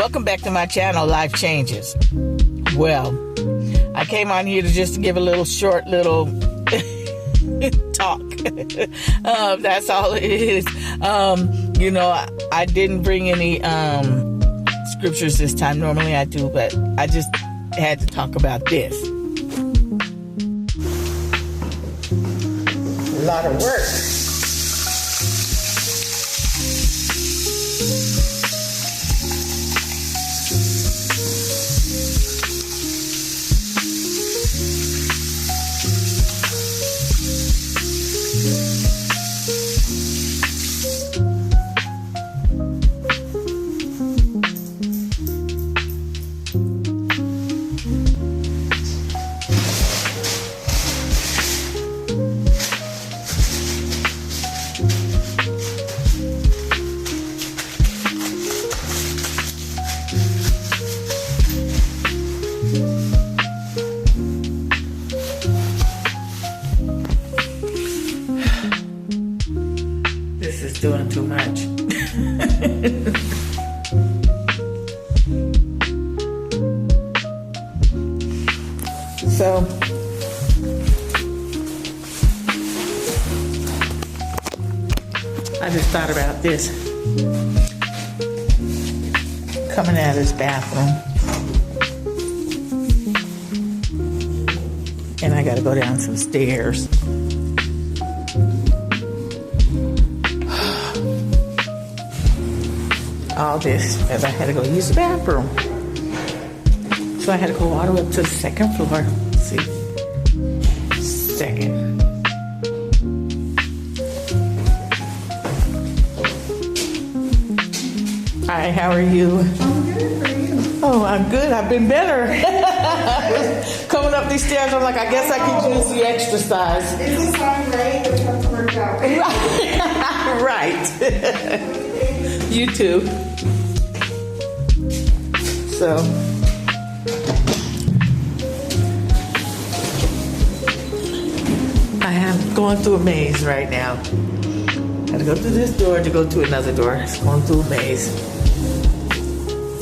Welcome back to my channel, Life Changes. Well, I came on here to give a little short little talk. That's all it is. I didn't bring any scriptures this time. Normally I do, but I just had to talk about this. A lot of work. This is doing too much. So I just thought about this. Coming out of this bathroom, and I gotta go down some stairs. All this as I had to go use the bathroom. So I had to go all the way up to the second floor. Let's see. Second. Hi, how are you? I'm good, for you? Oh, I'm good. I've been better. Coming up these stairs, I'm like, I guess I could use the exercise. Is this time right? Or have to work out? Right. You too. So I am going through a maze right now. I had to go through this door to go to another door. It's going through a maze.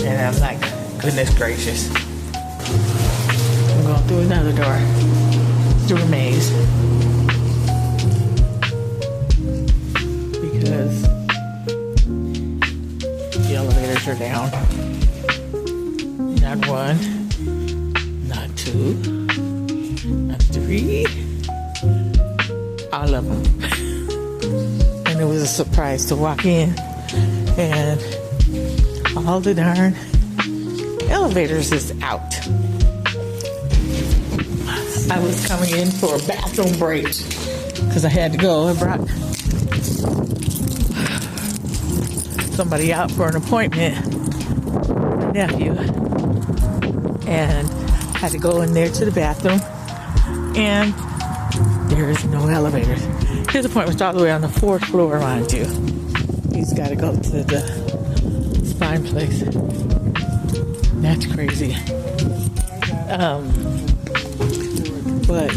And I'm like, goodness gracious. I'm going through another door. Through a maze. Because the elevators are down. Not one, not two, not three, all of them. And it was a surprise to walk in and all the darn elevators is out. I was coming in for a bathroom break because I had to go. I brought somebody out for an appointment, my nephew, and had to go in there to the bathroom, and there is no elevator. His appointment's all the way on the 4th floor, mind you. He's got to go to the spine place. That's crazy. But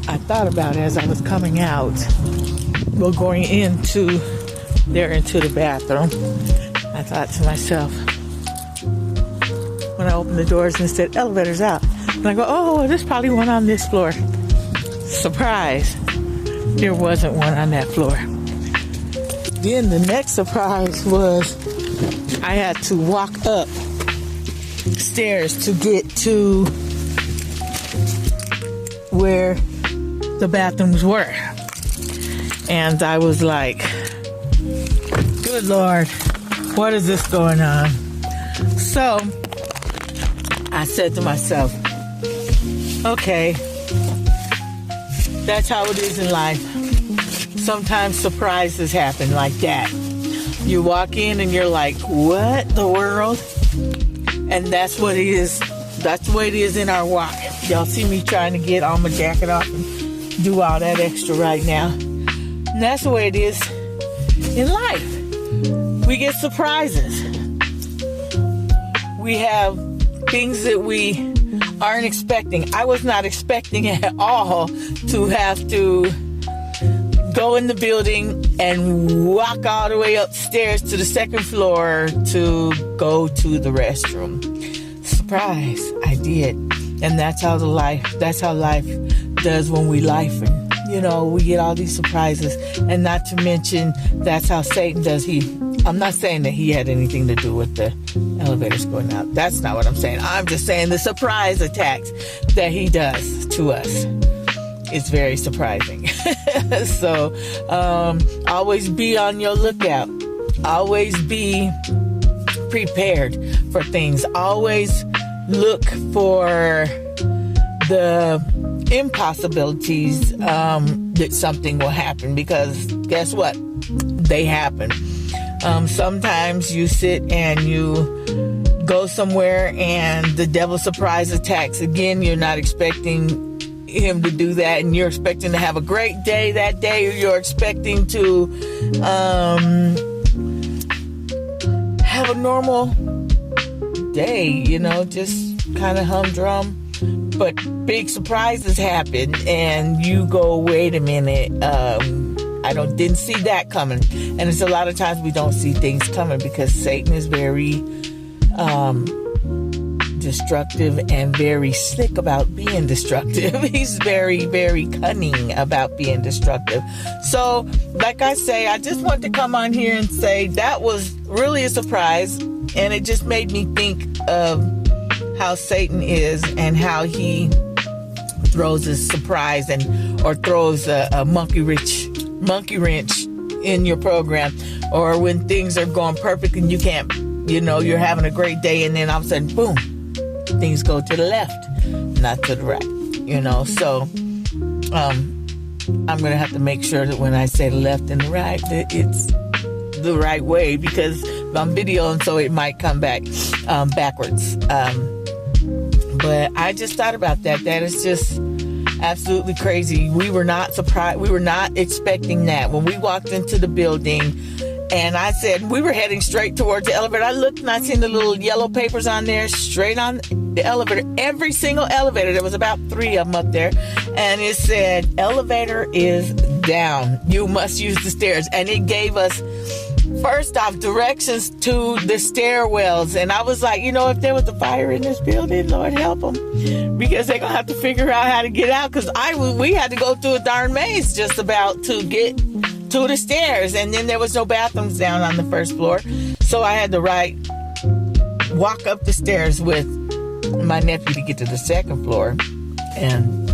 I thought about it as I was coming out, well, going into the bathroom. I thought to myself, when I opened the doors and it said elevators out, and I go, oh, there's probably one on this floor. Surprise, there wasn't one on that floor. Then the next surprise was I had to walk up stairs to get to where the bathrooms were. And I was like, good Lord, what is this going on? So I said to myself, okay, that's how it is in life. Sometimes surprises happen like that. You walk in and you're like, what the world? And that's what it is. That's the way it is in our walk. Y'all see me trying to get all my jacket off and do all that extra right now. And that's the way it is in life. We get surprises. We have things that we aren't expecting. I was not expecting at all to have to go in the building and walk all the way upstairs to the second floor to go to the restroom. Surprise, I did. And that's how life does when we life. And, you know, we get all these surprises. And not to mention, that's how Satan does. I'm not saying that he had anything to do with the elevators going out. That's not what I'm saying. I'm just saying the surprise attacks that he does to us. It's very surprising. So, always be on your lookout. Always be prepared for things. Always look for the impossibilities that something will happen, because guess what? They happen. Sometimes you sit and you go somewhere and the devil surprise attacks. Again, you're not expecting him to do that, and you're expecting to have a great day that day, or you're expecting to have a normal day, you know, just kind of humdrum. But big surprises happen and you go, wait a minute, I didn't see that coming. And it's a lot of times we don't see things coming because Satan is very destructive and very slick about being destructive. He's very, very cunning about being destructive. So, like I say, I just want to come on here and say that was really a surprise, and it just made me think of how Satan is and how he throws a surprise or throws a monkey wrench in your program, or when things are going perfect and you can't, you know, you're having a great day and then all of a sudden, boom, things go to the left, not to the right, you know. So I'm going to have to make sure that when I say the left and the right, that it's the right way, because I'm videoing, so it might come back backwards. But I just thought about that. That is just absolutely crazy. We were not surprised. We were not expecting that. When we walked into the building, and I said, we were heading straight towards the elevator. I looked and I seen the little yellow papers on there, straight on the elevator. Every single elevator, there was about 3 of them up there. And it said, elevator is down. You must use the stairs. And it gave us, first off, directions to the stairwells. And I was like, you know, if there was a fire in this building, Lord help them, because they're going to have to figure out how to get out. Because we had to go through a darn maze just about to get to the stairs. And then there was no bathrooms down on the first floor. So I had to walk up the stairs with my nephew to get to the second floor. And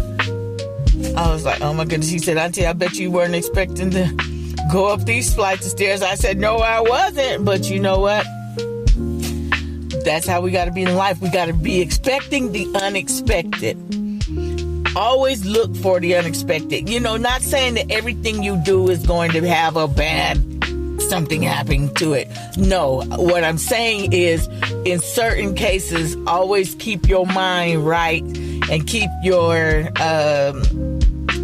I was like, oh my goodness. He said, Auntie, I bet you weren't expecting to go up these flights of stairs. I said, no, I wasn't. But you know what? That's how we got to be in life. We got to be expecting the unexpected. Always look for the unexpected. You know, not saying that everything you do is going to have a bad something happening to it. No, what I'm saying is, in certain cases, always keep your mind right and keep your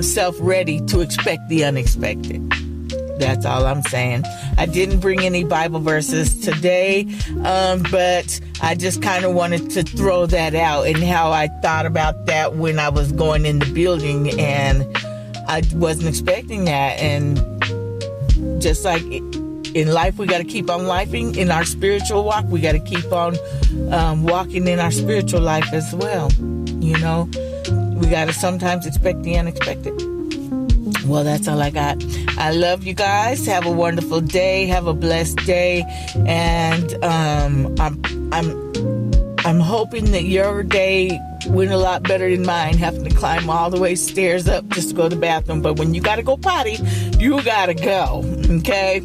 self ready to expect the unexpected. That's all I'm saying. I didn't bring any Bible verses today, but I just kind of wanted to throw that out, and how I thought about that when I was going in the building, and I wasn't expecting that. And just like in life, we got to keep on lifing. In our spiritual walk, we got to keep on walking in our spiritual life as well. You know, we got to sometimes expect the unexpected. Well, that's all I got. I love you guys. Have a wonderful day. Have a blessed day. And I'm hoping that your day went a lot better than mine, having to climb all the way stairs up just to go to the bathroom. But when you got to go potty, you got to go. Okay?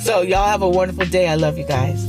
So y'all have a wonderful day. I love you guys.